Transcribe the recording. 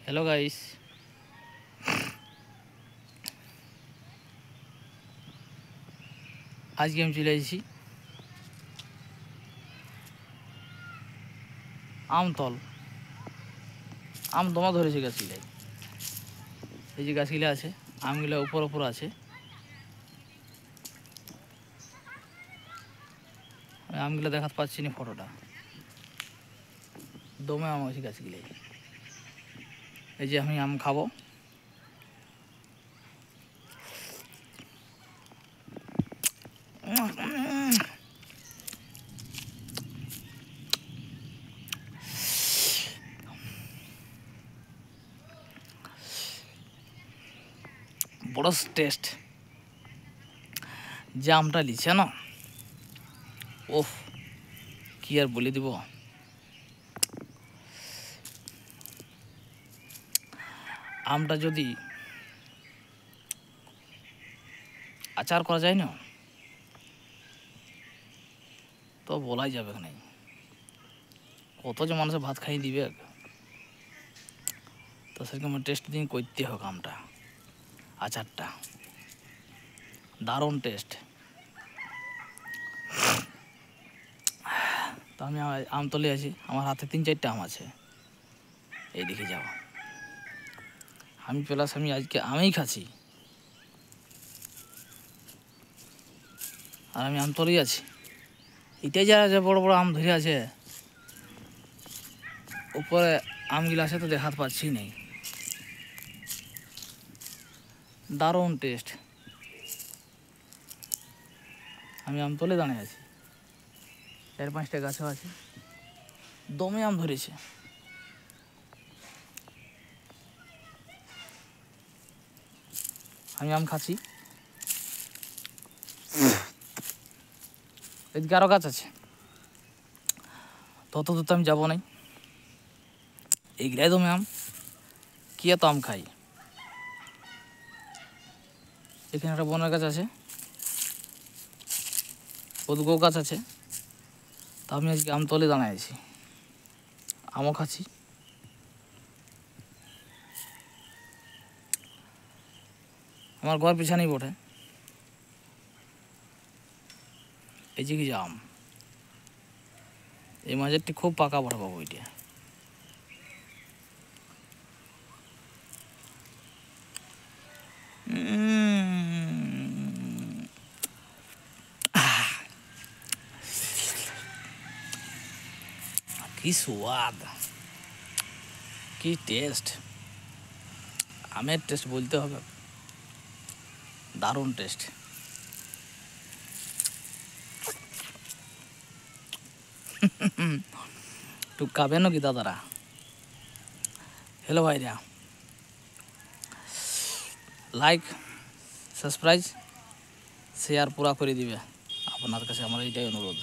Hello guys. आज के हम चले आइছি আমতল। আম দমা ধরেছে গাছগুলাই। এই যে গাছগুলা আছে, আমগুলা উপর উপর আছে। আমগুলা দেখাতে পাচ্ছি না ফটোটা। দমে আম আছে গাছগুলাই। এই যে আমি আম খাবো। বড় টেস্ট যে আমটা লিছে না, ওফ কি আর বলে দিব। আমটা যদি আচার করা যায় না তো বলাই যাবে না। কত যে মানুষের ভাত খাই দিবে, তো সেরকম টেস্ট দিন করতে হোক আমটা, আচারটা দারুণ টেস্ট। তো আমি আম তুলে আছি, আমার হাতে 3-4টা আম আছে। এই দেখে যাও, আমি প্লাস আমি আজকে আমেই খাচ্ছি, আর আমি আম তুলেই আছি। এটাই যারা যে বড় বড় আম ধরে আছে, উপরে আমগুলো আছে তো দেখাতে পাচ্ছি নাই। দারুণ টেস্ট। আমি আম তুলে দাঁড়িয়ে আছি, 4-5টা গাছও আছে, দমে আম ধরেছে। আমি আম খাচ্ছি। এদিকে আরও গাছ আছে, তত দূর তো আমি যাবো নাই। এইগুলাই দমে আম, কি এত আম খাই। এখানে একটা বনের গাছ আছে, ওদিকেও গাছ আছে। তা আমি আজকে আম তলে দাঁড়ায় আছি, আমও খাচ্ছি। আমার ঘর পিছানেই বটে। এই যে কি আম, এই মাঝেরটি খুব পাকা বড় পাবো। ওইটা কি স্বাদ, কি টেস্ট। আমের টেস্ট বলতে হবে, দারুণ টেস্ট। একটু খাবেন নাকি দাদারা? হ্যালো ভাইরা, লাইক সাবস্ক্রাইব শেয়ার পুরা করে দিবে। আপনার কাছে আমার এইটাই অনুরোধ।